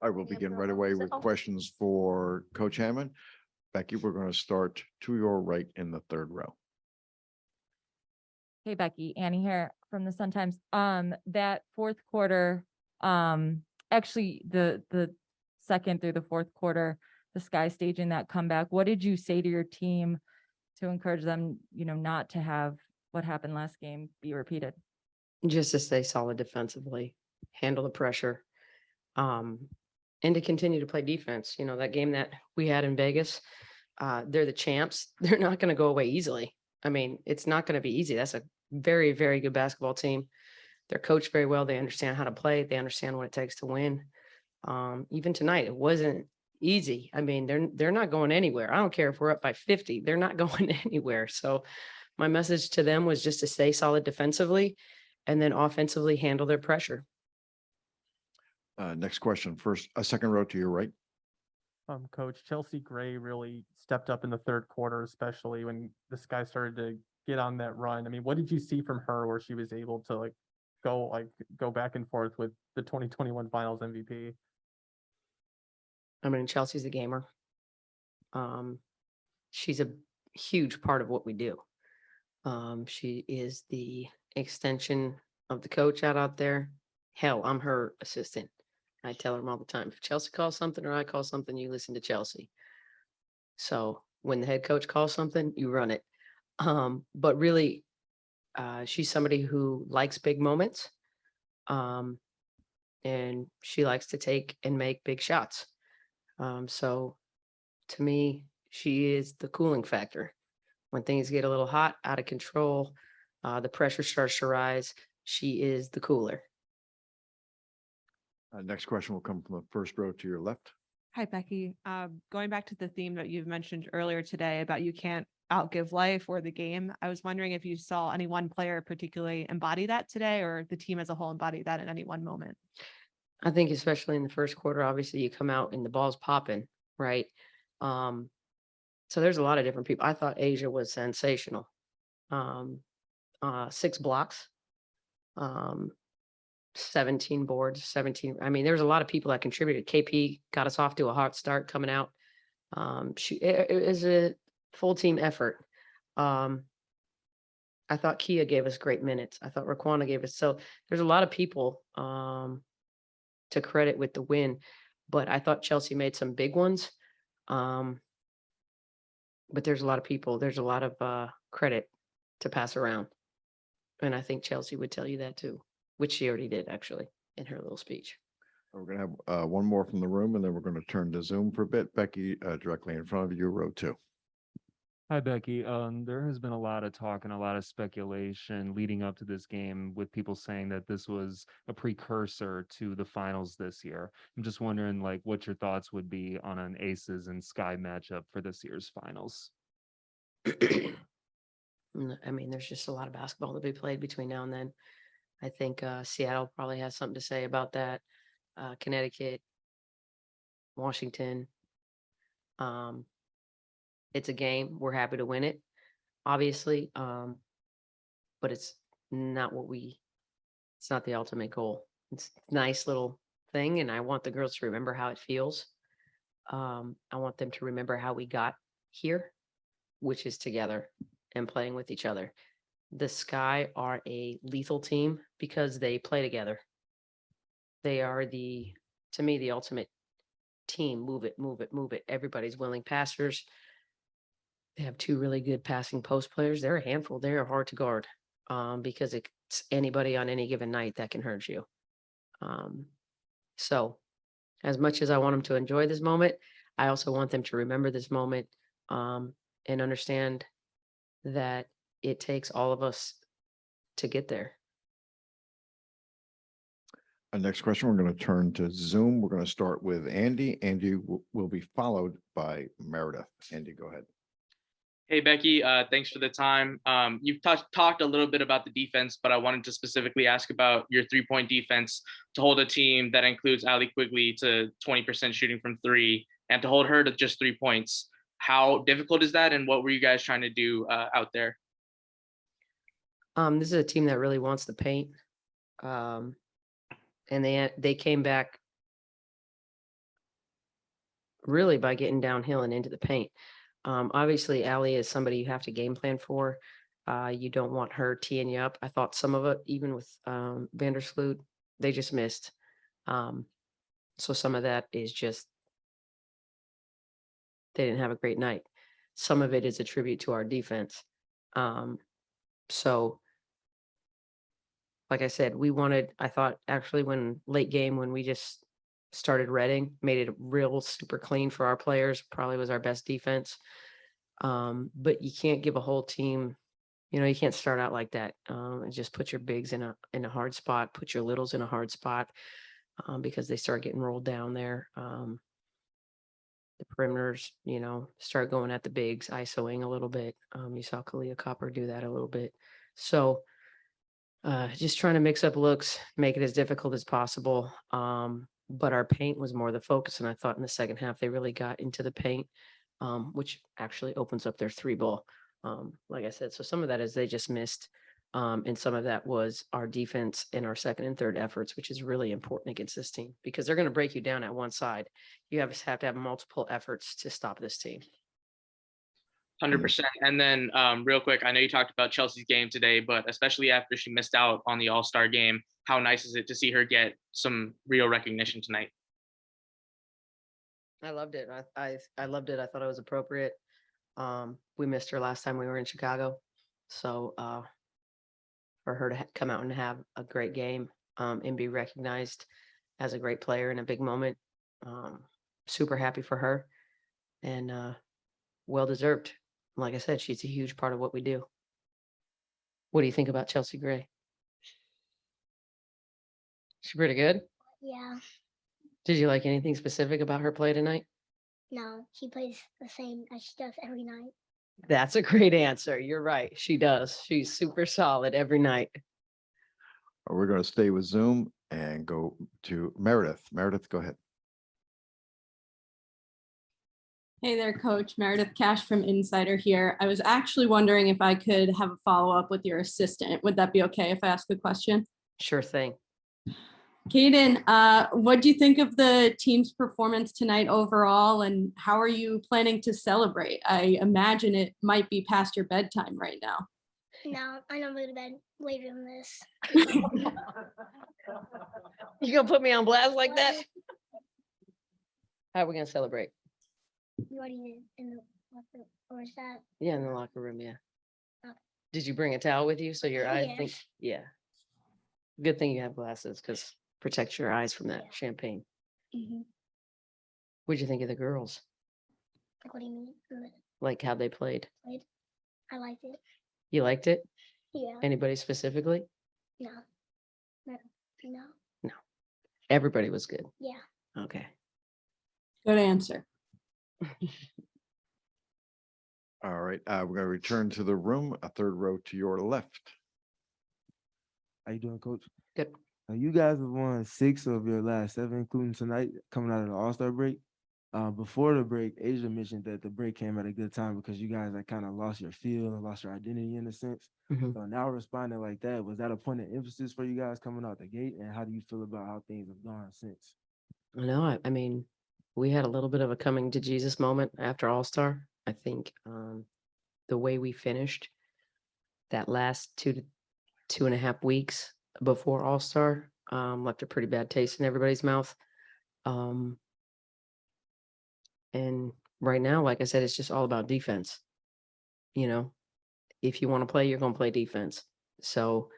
I will begin right away with questions for Coach Hammond. Becky, we're going to start to your right in the third row. Hey Becky, Annie here from the Sun-Times. That fourth quarter, actually the second through the fourth quarter, the Sky staging that comeback, what did you say to your team to encourage them, not to have what happened last game be repeated? Just to stay solid defensively, handle the pressure, and to continue to play defense. That game that we had in Vegas, they're the champs. They're not going to go away easily. I mean, it's not going to be easy. That's a very, very good basketball team. They're coached very well. They understand how to play. They understand what it takes to win. Even tonight, it wasn't easy. I mean, they're not going anywhere. I don't care if we're up by 50. They're not going anywhere. So my message to them was just to stay solid defensively and then offensively handle their pressure. Next question, second row to your right. Coach, Chelsea Gray really stepped up in the third quarter, especially when the Sky started to get on that run. I mean, what did you see from her where she was able to go back and forth with the 2021 Finals MVP? I mean, Chelsea's a gamer. She's a huge part of what we do. She is the extension of the coach out there. Hell, I'm her assistant. I tell her all the time, if Chelsea calls something or I call something, you listen to Chelsea. So when the head coach calls something, you run it. But really, she's somebody who likes big moments. And she likes to take and make big shots. So to me, she is the cooling factor. When things get a little hot, out of control, the pressure starts to rise, she is the cooler. Next question will come from the first row to your left. Hi, Becky. Going back to the theme that you've mentioned earlier today about you can't outgive life or the game, I was wondering if you saw any one player particularly embody that today, or the team as a whole embody that in any one moment? I think especially in the first quarter, obviously you come out and the ball's popping, right? So there's a lot of different people. I thought Asia was sensational. 6 blocks, 17 boards, 17. I mean, there's a lot of people that contributed. KP got us off to a hot start coming out. It was a full team effort. I thought Kia gave us great minutes. I thought Raquana gave us. So there's a lot of people to credit with the win, but I thought Chelsea made some big ones. But there's a lot of people. There's a lot of credit to pass around. And I think Chelsea would tell you that too, which she already did actually in her little speech. We're going to have one more from the room, and then we're going to turn to Zoom for a bit. Becky, directly in front of you, row 2. Hi, Becky. There has been a lot of talk and a lot of speculation leading up to this game with people saying that this was a precursor to the finals this year. I'm just wondering, what your thoughts would be on an Aces and Sky matchup for this year's finals. I mean, there's just a lot of basketball to be played between now and then. I think Seattle probably has something to say about that. Connecticut, Washington. It's a game. We're happy to win it, obviously. But it's not it's not the ultimate goal. It's a nice little thing. And I want the girls to remember how it feels. I want them to remember how we got here, which is together and playing with each other. The Sky are a lethal team because they play together. They are to me, the ultimate team. Move it, move it, move it. Everybody's willing passers. They have 2 really good passing post players. They're a handful. They are hard to guard because it's anybody on any given night that can hurt you. So as much as I want them to enjoy this moment, I also want them to remember this moment and understand that it takes all of us to get there. Next question, we're going to turn to Zoom. We're going to start with Andy. Andy will be followed by Meredith. Andy, go ahead. Hey, Becky, thanks for the time. You've talked a little bit about the defense, but I wanted to specifically ask about your 3-point defense to hold a team that includes Allie Quigley to 20% shooting from 3 and to hold her to just 3 points. How difficult is that? And what were you guys trying to do out there? This is a team that really wants to paint. And they came back really by getting downhill and into the paint. Obviously, Allie is somebody you have to game plan for. You don't want her teeing you up. I thought some of it, even with Vandersloot, they just missed. So some of that is just they didn't have a great night. Some of it is a tribute to our defense. So like I said, I thought actually when late game, when we just started Reading, made it real super clean for our players, probably was our best defense. But you can't give a whole team, you can't start out like that. And just put your bigs in a hard spot, put your littles in a hard spot, because they start getting rolled down there. The perimeters, start going at the bigs, ISOing a little bit. You saw Kalia Copper do that a little bit. So just trying to mix up looks, make it as difficult as possible. But our paint was more the focus. And I thought in the second half, they really got into the paint, which actually opens up their 3-ball. Like I said, so some of that is they just missed. And some of that was our defense and our second and third efforts, which is really important against this team because they're going to break you down at one side. You have to have multiple efforts to stop this team. 100%. And then real quick, I know you talked about Chelsea's game today, but especially after she missed out on the All-Star game, how nice is it to see her get some real recognition tonight? I loved it. I loved it. I thought it was appropriate. We missed her last time we were in Chicago. So for her to come out and have a great game and be recognized as a great player in a big moment, super happy for her and well-deserved. Like I said, she's a huge part of what we do. What do you think about Chelsea Gray? She's pretty good. Yeah, Did you like anything specific about her play tonight? no, she plays the same as she does every night. That's a great answer. You're right. She does. She's super solid every night. We're going to stay with Zoom and go to Meredith. Meredith, go ahead. Hey there, Coach. Meredith Cash from Insider here. I was actually wondering if I could have a follow-up with your assistant. Would that be okay if I ask a question? Sure thing. Kaden, what do you think of the team's performance tonight overall, and how are you planning to celebrate? I imagine it might be past your bedtime right now. No, I don't go to bed later than this. You gonna put me on blast like that? How are we gonna celebrate? You already did in the locker, or is that? Yeah, in the locker room, yeah. Okay. Did you bring a towel with you so your eyes Yeah. think? Yeah. Good thing you have glasses because protects your eyes from that Yeah. champagne. Mm-hmm. What'd you think of the girls? Like, what do you mean? Like how they played? I liked it. You liked it? Yeah. Anybody specifically? No. No. Everybody was good. Yeah. Okay. Good answer. All right, we're going to return to the room, a third row to your left. How you doing, Coach? Good. You guys have won 6 of your last 7, including tonight, coming out of the All-Star break. Before the break, Asia mentioned that the break came at a good time because you guys had kind of lost your feel and lost your identity in a sense. Mhm. So now responding like that, was that a point of emphasis for you guys coming out the gate? And how do you feel about how things have gone since? No, I mean, we had a little bit of a coming to Jesus moment after All-Star. I think the way we finished that last 2.5 weeks before All-Star left a pretty bad taste in everybody's mouth. And right now, like I said, it's just all about defense. If you want to play, you're going to play defense. So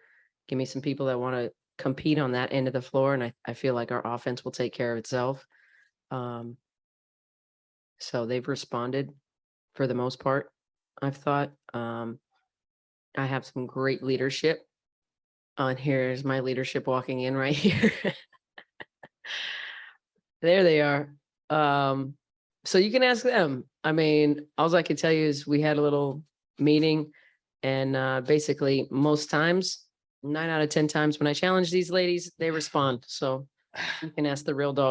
give me some people that want to compete on that end of the floor. And I feel like our offense will take care of itself. So they've responded for the most part, I've thought. I have some great leadership. And here's my leadership walking in right here. There they are. So you can ask them. I mean, all I can tell you is we had a little meeting and basically most times, 9 out of 10 times when I challenge these ladies, they respond. So you can ask the real dog.